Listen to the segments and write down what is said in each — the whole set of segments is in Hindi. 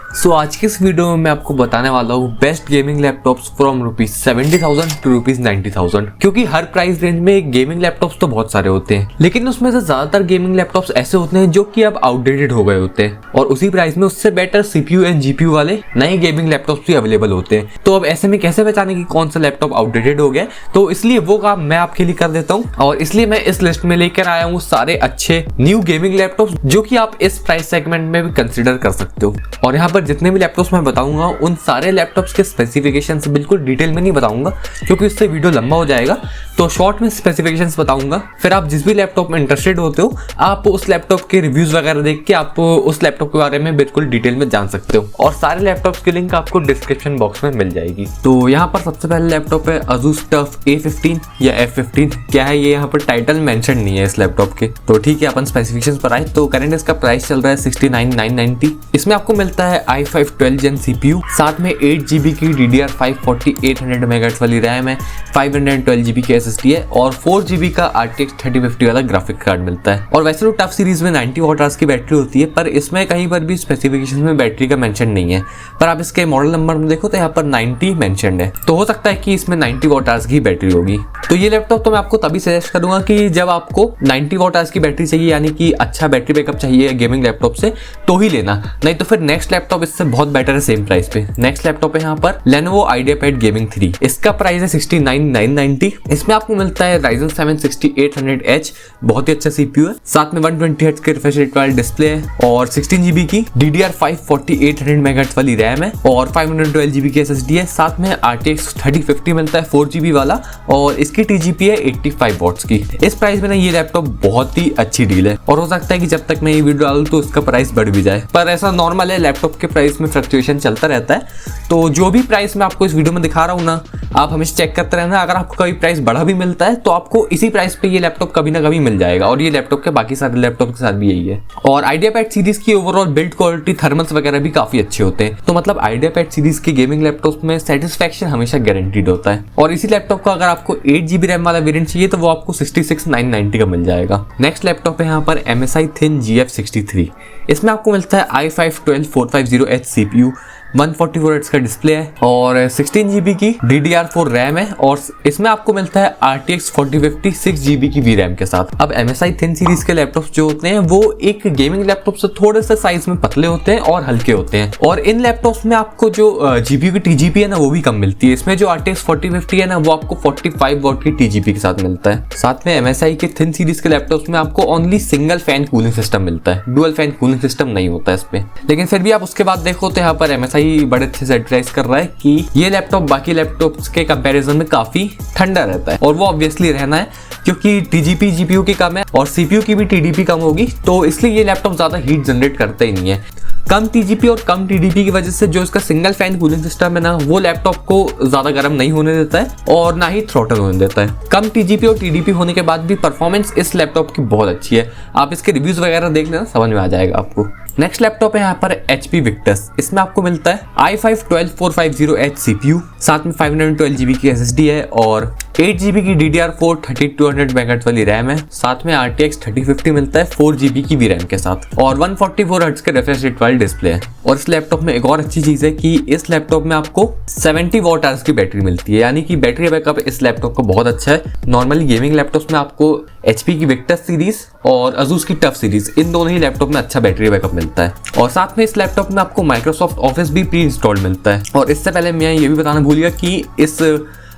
आज की इस वीडियो में मैं आपको बताने वाला हूँ best gaming laptops from ₹70,000 to ₹90,000। क्योंकि हर प्राइस रेंज में गेमिंग लैपटॉप्स तो बहुत सारे होते हैं, लेकिन उसमें से ज्यादातर गेमिंग लैपटॉप्स ऐसे होते हैं जो कि अब आउटडेटेड हो गए होते हैं और उसी प्राइस में उससे बेटर CPU एंड GPU वाले नए गेमिंग लैपटॉप्स भी अवेलेबल होते हैं। तो अब ऐसे में कैसे पहचाने कि कौन सा लैपटॉप आउटडेटेड हो गया, तो इसलिए वो काम मैं आपके लिए कर देता हूँ और इसलिए मैं इस लिस्ट में लेकर आया हूँ सारे अच्छे न्यू गेमिंग लैपटॉप्स जो कि आप इस प्राइस सेगमेंट में भी कंसिडर कर सकते हो। और यहाँ पर जितने भी लैपटॉप्स मैं बताऊंगा उन सारे लैपटॉप्स के स्पेसिफिकेशंस बिल्कुल डिटेल में नहीं बताऊंगा क्योंकि इससे वीडियो लंबा हो जाएगा। तो शॉर्ट में स्पेसिफिकेशंस बताऊंगा, फिर आप जिस भी लैपटॉप में इंटरेस्टेड होते हो आप उस लैपटॉप के रिव्यूज वगैरह देख के आप उस लैपटॉप के बारे में बिल्कुल डिटेल में जान सकते हो और सारे लैपटॉप्स की लिंक आपको डिस्क्रिप्शन बॉक्स में मिल जाएगी। तो यहाँ पर सबसे पहले लैपटॉप है Asus TUF A15 या F15। क्या है ये, यहाँ पर टाइटल मेंशन नहीं है इस लैपटॉप के, तो ठीक है अपन स्पेसिफिकेशंस पर आए तो करंट इसका प्राइस चल रहा है 69,990। इसमें आपको मिलता है i5 12 Gen CPU, साथ में 8GB की DDR5 4800 MHz वाली रैम है, 512GB की SSD है और 4GB का RTX 3050 वाला ग्राफिक कार्ड मिलता है। और वैसे तो टफ सीरीज में 90 Wh की बैटरी होती है, पर इसमें कहीं पर भी स्पेसिफिकेशन में बैटरी का मेंशन नहीं है, पर आप इसके मॉडल नंबर में देखो तो यहाँ पर 90 मेंशन्ड है, तो हो सकता है कि इसमें 90 Wh की बैटरी होगी। तो ये लैपटॉप तो मैं आपको तभी सजेस्ट करूंगा कि जब आपको 90 Wh की बैटरी चाहिए, यानी कि अच्छा बैटरी बैकअप चाहिए गेमिंग लैपटॉप से, तो ही लेना, नहीं तो फिर नेक्स्ट लैपटॉप इससे बहुत बेटर है सेम प्राइस पे। नेक्स्ट लैपटॉप है यहाँ पर Lenovo IdeaPad Gaming 3। इसका प्राइस है 69,990। इसमें आपको मिलता है Ryzen 7 6800H, बहुत ही अच्छा CPU है, साथ में 120Hz के रिफ्रेश रेट वाला डिस्प्ले है और 16GB की DDR5 4800 MHz वाली रैम है और 512GB की SSD है, साथ में RTX 3050 मिलता है 4GB वाला और इसकी TGP है 85 वॉट्स की। इस प्राइस में ना ये लैपटॉप बहुत ही अच्छी डील है और हो सकता है कि जब तक मैं ये वीडियो डालूं तो इसका प्राइस बढ़ भी जाए, पर ऐसा नॉर्मल है, लैपटॉप के प्राइस में फ्लक्चुएशन चलता रहता है। तो जो भी प्राइस मैं आपको इस वीडियो में दिखा रहा हूँ ना, आप हमेशा चेक करते रहना, अगर आपको कभी प्राइस बढ़ा भी मिलता है तो आपको इसी प्राइस पे ये लैपटॉप कभी ना कभी मिल जाएगा और ये लैपटॉप के बाकी सारे लैपटॉप के साथ भी यही है। और IdeaPad सीरीज की ओवरऑल बिल्ड क्वालिटी, थर्मल्स वगैरह भी काफी अच्छे होते हैं, तो मतलब IdeaPad सीरीज के गेमिंग लैपटॉप में सेटिस्फैक्शन हमेशा गारंटीड होता है। और इसी लैपटॉप का अगर आपको 8GB रैम वाला वेरिएंट चाहिए तो वो आपको 66,990 का मिल जाएगा। नेक्स्ट लैपटॉप है यहाँ पर MSI Thin GF63। इसमें आपको मिलता है i5 12450H CPU, 144Hz का डिस्प्ले है और 16GB की DDR4 रैम है और इसमें आपको मिलता है RTX 4050 6GB की VRAM के साथ। अब MSI Thin सीरीज के लैपटॉप्स जो होते हैं वो एक गेमिंग लैपटॉप से थोड़े से साइज में पतले होते हैं और हल्के होते हैं और इन लैपटॉप्स में आपको जो GPU की TGP है ना वो भी कम मिलती है। इसमें जो RTX 4050 है ना वो आपको 45 वॉट की TGP के साथ मिलता है। साथ में MSI के Thin सीरीज के लैपटॉप्स में आपको only single fan cooling system मिलता है, डुअल फैन कूलिंग सिस्टम नहीं होता है इसमें। लेकिन फिर भी आप उसके बाद देखो तो यहाँ पर MSI बड़े अच्छे से एडवर्टाइज कर रहा है कि ये लैपटॉप बाकी लैपटॉप्स के कंपैरिजन में काफी ठंडा रहता है और वो ऑब्वियसली रहना है क्योंकि TGP GPU की कम है और CPU की भी TDP कम होगी, तो इसलिए ये लैपटॉप ज्यादा हीट जनरेट करता ही नहीं है। कम TGP और कम TDP की वजह से जो इसका सिंगल फैन कूलिंग सिस्टम है ना वो लैपटॉप को ज्यादा गर्म नहीं होने देता है और ना ही थ्रॉटल होने देता है। कम TGP और TDP होने के बाद भी परफॉर्मेंस इस लैपटॉप की बहुत अच्छी है, आप इसके रिव्यूज वगैरह देख लेना, समझ में आ जाएगा आपको। नेक्स्ट लैपटॉप है यहाँ पर HP Victus। इसमें आपको मिलता है i5 12450H CPU, साथ में 512GB की SSD है और 8GB की DDR4 3200 MHz वाली रैम है, साथ में RTX 3050 मिलता है 4GB की VRAM के साथ और 144Hz के रिफ्रेश रेट वाली डिस्प्ले है। और इस लैपटॉप में एक और अच्छी चीज है कि इस लैपटॉप में आपको 70 Wh की बैटरी मिलती है, यानी कि बैटरी बैकअप इस लैपटॉप का बहुत अच्छा है। नॉर्मली गेमिंग लैपटॉप्स में आपको HP की Victus सीरीज और Asus की TUF सीरीज, इन दोनों ही लैपटॉप में अच्छा बैटरी बैकअप मिलता है। और साथ में इस लैपटॉप में आपको Microsoft Office भी प्री इंस्टॉल्ड मिलता है। और इससे पहले मैं ये भी बताना भूल गया कि इस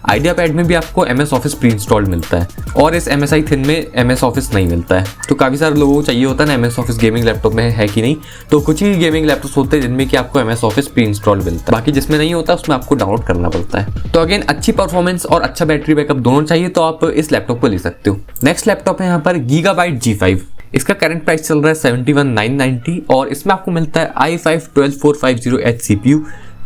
IdeaPad में भी आपको MS Office प्री इंस्टॉल्ड मिलता है और इस MSI Thin में MS Office नहीं मिलता है। तो काफी सारे लोगों को चाहिए होता है ना MS Office गेमिंग लैपटॉप में, है कि नहीं, तो कुछ ही गेमिंग लैपटॉप्स होते हैं जिनमें कि आपको MS Office प्री इंस्टॉल्ड मिलता है, बाकी जिसमें नहीं होता उसमें आपको डाउनलोड करना पड़ता है। तो अगेन अच्छी परफॉर्मेंस और अच्छा बैटरी बैकअप दोनों चाहिए तो आप इस लैपटॉप को ले सकते हो। नेक्स्ट लैपटॉप है यहाँ पर Gigabyte G5। इसका करंट प्राइस चल रहा है 71,990 और इसमें आपको मिलता है i5 12450H CPU,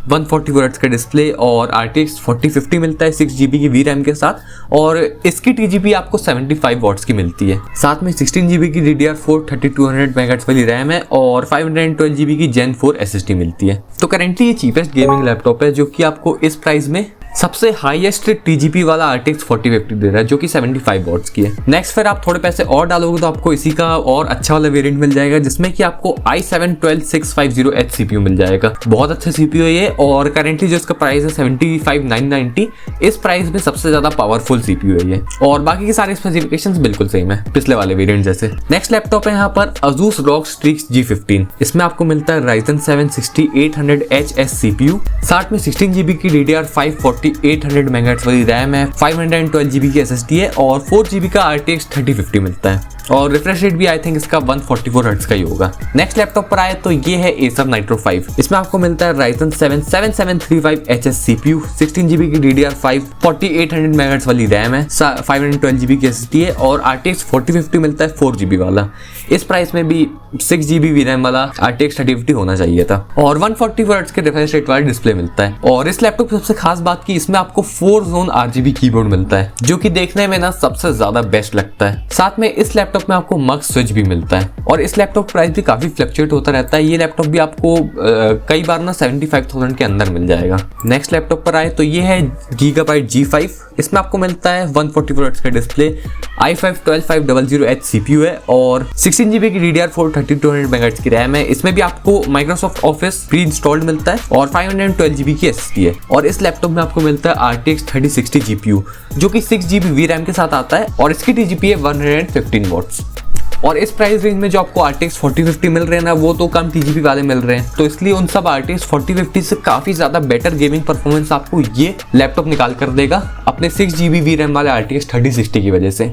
144Hz का डिस्प्ले और RTX 4050 मिलता है 6GB की VRAM के साथ और इसकी TGP आपको 75 वॉट्स की मिलती है, साथ में 16GB की DDR4 3200 MHz वाली रैम है और 512GB की Gen 4 SSD मिलती है। तो करेंटली ये चीपेस्ट गेमिंग लैपटॉप है जो कि आपको इस प्राइस में सबसे हाईएस्ट TGP वाला RTX 4050 दे रहा है जो कि 75 वॉट्स की है। नेक्स्ट फिर आप थोड़े पैसे और डालोगे तो आपको इसी का और अच्छा वाला वेरिएंट मिल जाएगा जिसमें कि आपको i7-12650H CPU मिल जाएगा। बहुत अच्छा CPU है ये और करेंटली जो इसका प्राइस है 75,990, इस प्राइस में सबसे ज्यादा पावरफुल CPU है ये और बाकी के सारे स्पेसिफिकेशंस बिल्कुल सेम है पिछले वाले वेरिएंट जैसे। नेक्स्ट लैपटॉप है यहाँ पर Asus ROG Strix G15। इसमें आपको मिलता है Ryzen 7 6800HS CPU, साथ में 16GB की DDR5 4800 MHz वाली रैम है, 512GB की SSD है और 4GB का RTX 3050 मिलता है और रिफ्रेश रेट भी आई थिंक इसका 144 हर्ट्ज का ही होगा। नेक्स्ट लैपटॉप पर आए तो ये है Acer Nitro 5। इसमें आपको मिलता है Ryzen 7 7735HS CPU, 16GB की DDR5 4800 MHz वाली रैम है, 512GB की SSD है और RTX 4050 मिलता है 4GB वाला। इस प्राइस में भी 6GB VRAM वाला RTX 3050 होना चाहिए था और 144 हर्ट्ज के रिफ्रेश रेट वाला डिस्प्ले मिलता है। और इस लैपटॉप की सबसे खास बात की इसमें आपको 4 जोन RGB कीबोर्ड मिलता है जो कि देखने में ना सबसे ज्यादा बेस्ट लगता है। साथ में इस लैपटॉप में आपको मग स्विच भी मिलता है और इस लैपटॉप प्राइस भी काफी फ्लक्चुएट होता रहता है। ये लैपटॉप भी आपको कई बार ना 75,000 के अंदर मिल जाएगा। नेक्स्ट लैपटॉप पर आए तो ये है Gigabyte G5। इसमें आपको मिलता है 144 हर्ट्ज का डिस्प्ले, i5-12500H CPU है और 16GB की DDR4 3200 MHz की रैम है। इसमें भी आपको Microsoft Office प्री इंस्टॉल्ड मिलता है और 512GB की SSD है और इस लैपटॉप में आपको मिलता है RTX 3060 GPU जो कि 6GB VRAM के साथ आता है और इसकी TGP है 115 वॉट्स। और इस प्राइस रेंज में जो आपको RTX 4050 मिल रहे हैं ना वो तो कम TGP वाले मिल रहे हैं, तो इसलिए उन सब RTX 4050 से काफी ज्यादा बेटर गेमिंग परफॉर्मेंस आपको ये लैपटॉप निकाल कर देगा अपने 6GB VRAM वाले RTX 3060 की वजह से।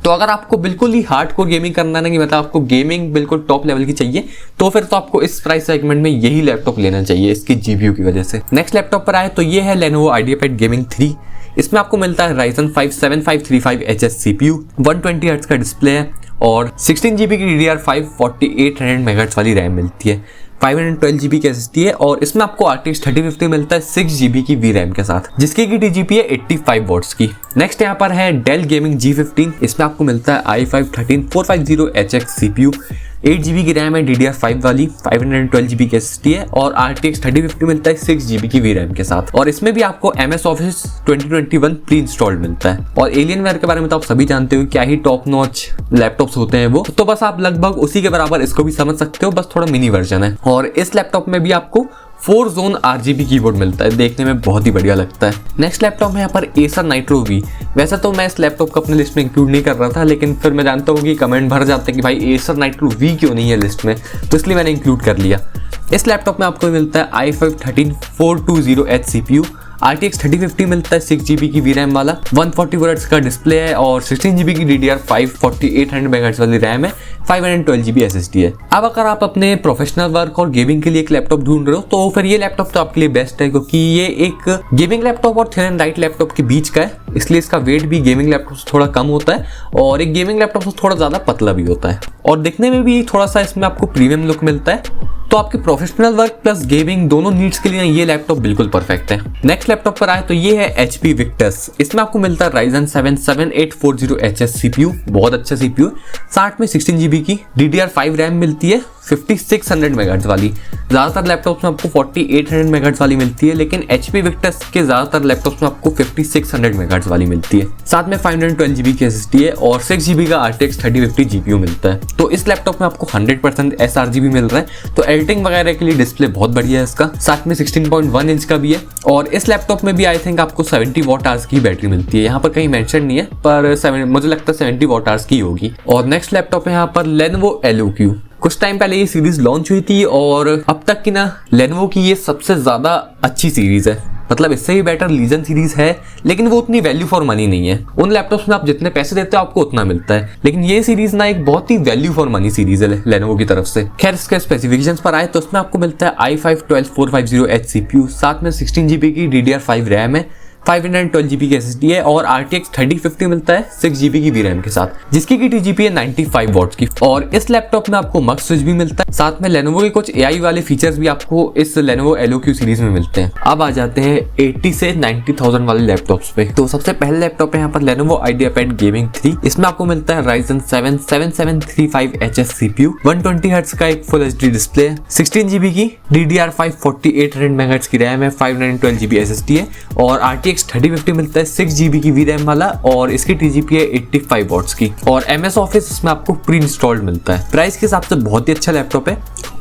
तो अगर आपको बिल्कुल ही हार्डकोर गेमिंग करना है, मतलब आपको गेमिंग बिल्कुल टॉप लेवल की चाहिए, तो फिर तो आपको इस प्राइस सेगमेंट में यही लैपटॉप लेना चाहिए इसकी GPU की वजह से। नेक्स्ट लैपटॉप पर आए तो ये है Lenovo IdeaPad Gaming 3। इसमें आपको मिलता है Ryzen 5 7535HS CPU, 120 हर्ट्ज का डिस्प्ले है और 16GB की DDR5 4800 MHz वाली रैम मिलती है, 512GB की SSD है और इसमें आपको RTX 3050 मिलता है 6GB की VRAM के साथ जिसकी की TGP है 85 वॉट्स की। नेक्स्ट यहाँ पर है Dell Gaming G15। इसमें आपको मिलता है i5-13450HX CPU, 8GB की रैम है DDR5 वाली, 512GB की SSD है और RTX 3050 मिलता है 6GB की VRAM के साथ और इसमें भी आपको MS Office 2021 प्री इंस्टॉल्ड मिलता है। और Alienware के बारे में तो आप सभी जानते हो क्या ही टॉप नॉच लैपटॉप्स होते हैं वो, तो बस आप लगभग उसी के बराबर इसको भी समझ सकते हो, बस थोड़ा मिनी वर्जन है। और इस लैपटॉप में भी आपको 4 जोन RGB कीबोर्ड मिलता है, देखने में बहुत ही बढ़िया लगता है। नेक्स्ट लैपटॉप है यहाँ पर Acer Nitro V। वैसे तो मैं इस लैपटॉप को अपनी लिस्ट में इंक्लूड नहीं कर रहा था, लेकिन फिर मैं जानता हूँ कि कमेंट भर जाते हैं कि भाई Acer Nitro V क्यों नहीं है लिस्ट में, तो इसलिए मैंने इंक्लूड कर लिया। इस लैपटॉप में आपको मिलता है i5-13420H CPU, RTX 3050 मिलता है 6GB की VRAM वाला, 144 हर्ट्ज का डिस्प्ले है और 16GB की DDR5 4800 MHz वाली रैम है, 512GB SSD है। अब अगर आप अपने प्रोफेशनल वर्क और गेमिंग के लिए एक लैपटॉप ढूंढ रहे हो तो फिर ये लैपटॉप तो आपके लिए बेस्ट है, क्योंकि ये एक गेमिंग लैपटॉप और थिन एंड लाइट लैपटॉप के बीच का है, इसलिए इसका वेट भी गेमिंग लैपटॉप से थोड़ा कम होता है और एक गेमिंग लैपटॉप से थोड़ा ज्यादा पतला भी होता है और दिखने में भी थोड़ा सा इसमें आपको प्रीमियम लुक मिलता है। तो आपके प्रोफेशनल वर्क प्लस गेमिंग दोनों नीड्स के लिए ये लैपटॉप बिल्कुल परफेक्ट है। नेक्स्ट लैपटॉप पर आए तो ये है HP Victus। इसमें आपको मिलता है Ryzen 7 7840HS CPU, बहुत अच्छा CPU, साथ में 16GB की DDR5 रैम मिलती है 5600 MHz वाली। ज़्यादातर लैपटॉप्स में आपको 4800 MHz वाली मिलती है, लेकिन HP Victus के ज़्यादातर लैपटॉप्स में आपको 5600 MHz वाली मिलती है। साथ में 512GB की SSD है और 6GB का RTX 3050 GPU मिलता है। तो इस लैपटॉप में आपको 100% sRGB मिल रहा है, तो एडिटिंग वगैरह के लिए डिस्प्ले बहुत बढ़िया है इसका। साथ में 16.1 इंच का भी है और इस लैपटॉप में भी आई थिंक आपको 70 वॉट आवर्स की बैटरी मिलती है। यहाँ पर कहीं मेंशन नहीं है, पर मुझे लगता है 70 वॉट आवर्स की होगी। और नेक्स्ट लैपटॉप है यहाँ पर Lenovo LOQ। कुछ टाइम पहले ये सीरीज लॉन्च हुई थी और अब तक की ना Lenovo की ये सबसे ज्यादा अच्छी सीरीज है, मतलब इससे भी बेटर लीजन सीरीज है, लेकिन वो उतनी वैल्यू फॉर मनी नहीं है। उन लैपटॉप्स में आप जितने पैसे देते हो आपको उतना मिलता है, लेकिन ये सीरीज ना एक बहुत ही वैल्यू फॉर मनी सीरीज है Lenovo की तरफ से। खैर इसके स्पेसिफिकेशंस पर आए तो उसमें आपको मिलता है i5-12450H CPU, साथ में 16GB की DDR5 रैम है, 512GB की SSD है और RTX 3050 मिलता है 6GB की VRAM के साथ, जिसकी की TGP है 95 वॉट्स की। और इस लैपटॉप में आपको मग स्विच भी मिलता है, साथ में Lenovo के कुछ AI वाले फीचर्स भी आपको इस Lenovo LOQ सीरीज में मिलते हैं। अब आ जाते हैं 80 से 90,000 वाले लैपटॉप्स पे। तो सबसे पहले लैपटॉप है यहाँ पर Lenovo IdeaPad Gaming 3। इसमें आपको मिलता है Ryzen 7 7735HS CPU, 120 हर्ट्ज का एक फुल HD डिस्प्ले है, 16GB की DDR5 4800 MHz की रैम है, 512GB SSD है और RTX RTX 3050 मिलता है 6GB की VRAM वाला और इसकी TGP है 85 वॉट्स की और MS ऑफिस इसमें आपको प्री इंस्टॉल्ड मिलता है। प्राइस के हिसाब से बहुत ही अच्छा लैपटॉप है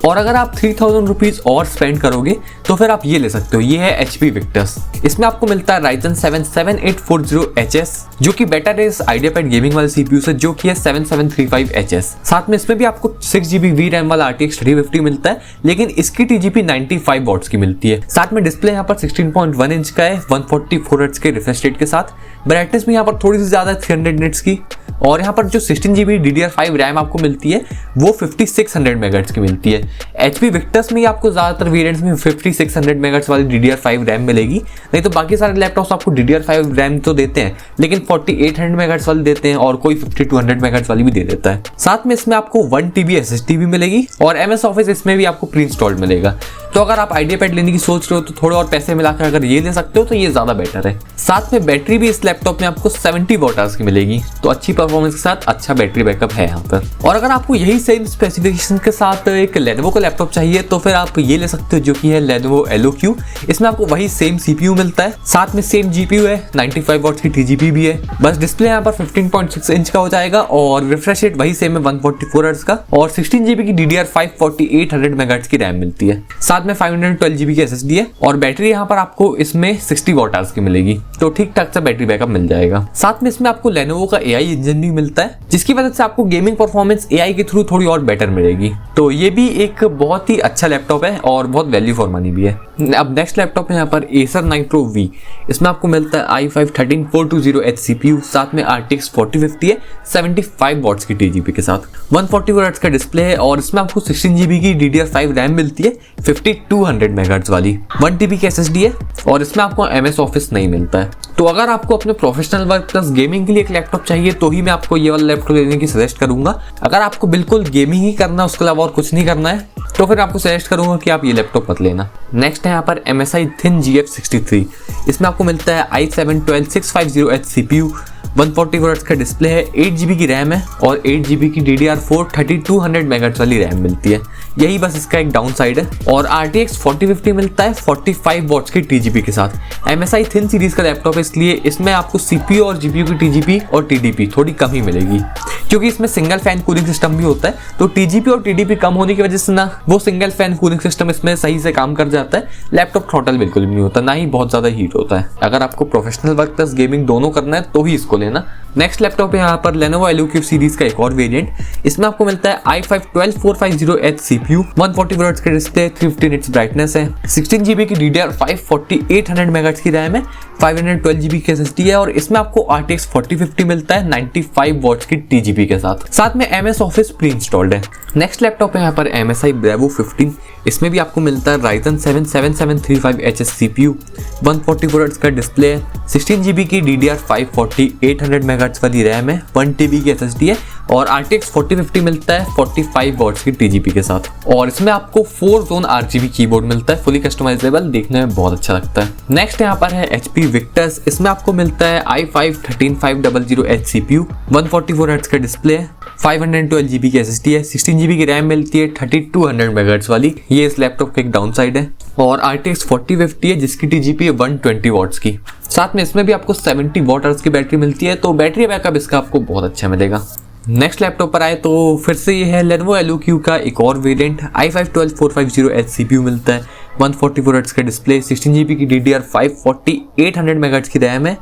और अगर आप 3000 रुपीज और स्पेंड करोगे तो फिर आप ये ले सकते हो। ये है HP Victus। इसमें आपको मिलता है Ryzen 7 7840HS जो कि बेटर है इस IdeaPad गेमिंग वाले CPU से जो कि है 7735HS। साथ में इसमें भी आपको 6GB VRAM वाला RTX 3050 मिलता है लेकिन इसकी TGP 95 वॉट्स की मिलती है। साथ में डिस्प्ले यहाँ पर 16.1 इंच का है 144 हर्ट्ज के रिफ्रेश रेट के साथ। ब्राइटनेस भी यहाँ पर थोड़ी सी ज्यादा है 300 निट्स की और यहाँ पर जो 16GB DDR5 रैम आपको मिलती है वो 5600 मेगाहर्ट्ज की मिलती है। HP Victus में आपको ज्यादातर वेरिएंट्स में 5600 मेगाहर्ट्ज वाली DDR5 रैम मिलेगी, नहीं तो बाकी सारे लैपटॉप्स आपको DDR5 रैम तो देते हैं लेकिन 4800 मेगाहर्ट्ज वाली देते हैं और कोई 5200 मेगाहर्ट्ज वाली भी दे देता है। साथ में इसमें आपको 1TB SSD भी मिलेगी और MS ऑफिस इसमें भी आपको प्री इंस्टॉल्ड मिलेगा। तो अगर आप IdeaPad लेने की सोच रहे हो तो थोड़े और पैसे मिलाकर अगर ये ले सकते हो तो ये ज्यादा बेटर है। साथ में बैटरी भी इस लैपटॉप में आपको 70 वॉट आवर्स की मिलेगी तो अच्छी परफॉर्मेंस के साथ अच्छा बैटरी बैकअप है यहाँ पर। और अगर आपको यही सेम स्पेसिफिकेशन के साथ एक Lenovo का लैपटॉप चाहिए तो फिर आप ये ले सकते हो जो कि है Lenovo LOQ। इसमें आपको वही सेम CPU मिलता है, साथ में सेम GPU है, 95 वॉट्स की TGP भी है। बस डिस्प्ले यहाँ पर 15.6 इंच का हो जाएगा और रिफ्रेश रेट वही सेम है 144 हर्ट्ज का और 16GB की DDR5 4800 मेगाहर्ट्ज की रैम मिलती है। साथ में 512GB की SSD है और बैटरी यहाँ पर आपको इसमें 60 वॉट आवर्स की मिलेगी तो ठीक ठाक सा बैटरी बैकअप मिल जाएगा। साथ में इसमें आपको Lenovo का AI इंजन भी मिलता है जिसकी वजह से आपको गेमिंग परफॉर्मेंस AI के थ्रू थोड़ी और बेटर मिलेगी। तो ये भी एक बहुत ही अच्छा लैपटॉप है और बहुत वैल्यू फॉर मनी भी है। अब नेक्स्ट लैपटॉप है यहाँ पर Acer Nitro V। इसमें आपको मिलता है i5 13420H CPU, साथ में RTX 4050 है 75 वॉट्स की TGP के साथ, 140 हर्ट्ज का डिस्प्ले है और इसमें आपको 16GB की DDR5 रैम मिलती है 5200 मेगाहर्ट्ज वाली, 1TB की SSD है और इसमें आपको MS ऑफिस नहीं मिलता है। तो अगर आपको अपने प्रोफेशनल वर्क प्लस गेमिंग के लिए एक लैपटॉप चाहिए तो ही मैं आपको ये वाला लैपटॉप लेने की सजेस्ट करूंगा। अगर आपको बिल्कुल गेमिंग ही करना है उसके अलावा और कुछ नहीं करना है तो फिर आपको सजेस्ट करूंगा कि आप ये लैपटॉप मत लेना। नेक्स्ट है यहाँ पर MSI Thin GF63। इसमें आपको मिलता है i7 12650H CPU, 140 हर्ट्ज का डिस्प्ले है, 8GB की रैम है और 8GB की DDR4 3200 मेगाहर्ट्ज वाली रैम मिलती है। यही बस इसका एक डाउन साइड है और RTX 4050 मिलता है 45 वॉट्स की TGP के साथ। MSI Thin सीरीज का लैपटॉप है इसलिए इसमें आपको CPU और GPU की TGP और TDP थोड़ी कम ही मिलेगी क्योंकि इसमें सिंगल फैन कूलिंग सिस्टम भी होता है तो TGP और TDP कम होने की वजह से ना वो सिंगल फैन कूलिंग सिस्टम इसमें सही से काम कर जाता है। लैपटॉप थ्रॉटल बिल्कुल भी नहीं होता, ना ही बहुत ज्यादा हीट होता है। अगर आपको प्रोफेशनल वर्क प्लस गेमिंग दोनों करना है तो ही इसको लेना। नेक्स्ट लैपटॉप है यहाँ पर Lenovo LOQ सीरीज का एक और वेरिएंट। इसमें आपको मिलता है i5 12450H CPU, 140 हर्ट्ज का डिस्प्ले, 350 निट्स ब्राइटनेस है, 16GB की DDR5 4800 मेगाहर्ट्ज की रैम है, 512GB की SSD है और इसमें आपको RTX 4050 मिलता है 95 वॉट्स की TGP के साथ में MS ऑफिस प्री इंस्टॉल्ड है। नेक्स्ट लैपटॉप है यहाँ पर MSI Bravo 15। इसमें भी आपको मिलता है Ryzen 7 7735HS CPU, 140 हर्ट्ज का डिस्प्ले है, 16GB की DDR5 4800 मेगाहर्ट्ज वाली रैम है, 1TB की SSD है और RTX 4050 मिलता है 45 वॉट्स की TGP के साथ और इसमें आपको 4 जोन RGB कीबोर्ड मिलता है, फुली कस्टमाइजेबल, देखने में बहुत अच्छा लगता है। नेक्स्ट यहाँ पर है HP Victus। इसमें आपको मिलता है i5 13500H CPU, 144 हर्ट्ज का डिस्प्ले है, 512GB की SSD है, 16GB की रैम मिलती है 3200 मेगाहर्ट्ज वाली। ये इस लैपटॉप का एक डाउन साइड है और RTX 4050 है जिसकी TGP है 120 वॉट्स की। साथ में इसमें भी आपको 70 वॉट आवर्स की बैटरी मिलती है तो बैटरी बैकअप इसका आपको बहुत अच्छा मिलेगा। नेक्स्ट लैपटॉप पर आए तो फिर से ये है Lenovo LOQ का एक और वेरिएंट। i5 12450H CPU मिलता है, 140 हर्ट्ज का डिस्प्ले, 16GB की DDR5 4800 मेगाहर्ट्ज की रैम है,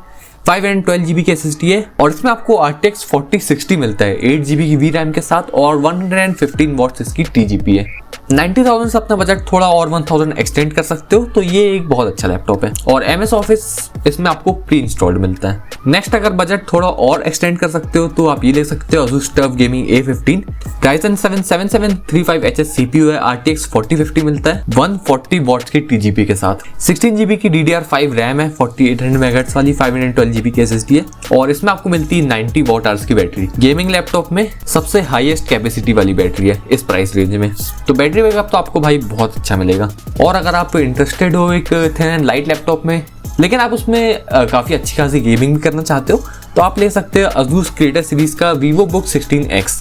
512GB की SSD है और इसमें आपको RTX 4060 मिलता है 8GB की VRAM के साथ और 115 वॉट्स इसकी TGP है। 90,000 से अपना बजट थोड़ा और 1000 एक्सटेंड कर सकते हो तो ये एक बहुत अच्छा लैपटॉप है और MS ऑफिस इसमें आपको प्री इंस्टॉल्ड मिलता है। नेक्स्ट अगर बजट थोड़ा और एक्सटेंड कर सकते हो तो आप ये ले सकते हो Asus TUF Gaming A15। Ryzen 7 7735HS CPU है, RTX 4050 मिलता है 140 वॉट्स की TGP के साथ, 16GB की DDR5 रैम है, 4800 मेगाहर्ट्ज वाली, 512GB की SSD है और इसमें आपको मिलती है 90 वॉट आवर्स की बैटरी। गेमिंग लैपटॉप में सबसे हाईएस्ट कैपेसिटी वाली बैटरी है इस प्राइस रेंज में, तो बैटरी बैकअप तो आपको भाई बहुत अच्छा मिलेगा। और अगर आप इंटरेस्टेड हो एक थिन एंड लाइट लैपटॉप में लेकिन आप उसमें काफ़ी अच्छी खासी गेमिंग भी करना चाहते हो तो आप ले सकते हो Asus Creator सीरीज का VivoBook 16X।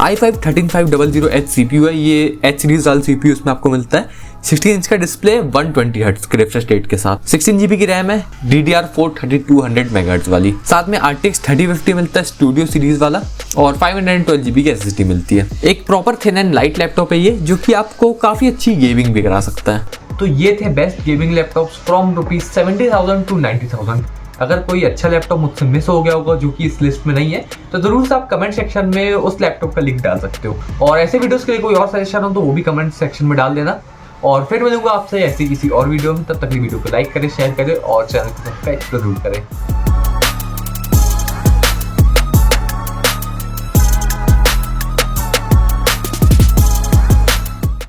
i5 13500H CPU है, ये H सीरीज वाला CPU इसमें आपको मिलता है, 16 इंच का डिस्प्ले 120 हर्ट्ज के रिफ्रेश रेट के साथ, 16 GB की रैम है, DDR4 3200 मेगाहर्ट्ज वाली, साथ में RTX 3050 मिलता है स्टूडियो सीरीज वाला और 512 GB की SSD मिलती है। एक proper thin and light laptop है ये, जो कि आपको काफी अच्छी गेमिंग भी करा सकता है। तो ये थे best gaming laptops from ₹70,000 to 90,000। अगर कोई अच्छा लैपटॉप मुझसे मिस हो गया होगा जो कि इस लिस्ट में नहीं है, तो जरूर से आप कमेंट सेक्शन में उस लैपटॉप का लिंक डाल सकते हो। और ऐसे वीडियोस के लिए कोई और सजेशन हो तो वो भी कमेंट सेक्शन में डाल देना। और फिर मिलूंगा आपसे ऐसी किसी और वीडियो में, तब तक वीडियो को लाइक करें, शेयर करें और चैनल को सब्सक्राइब जरूर करें।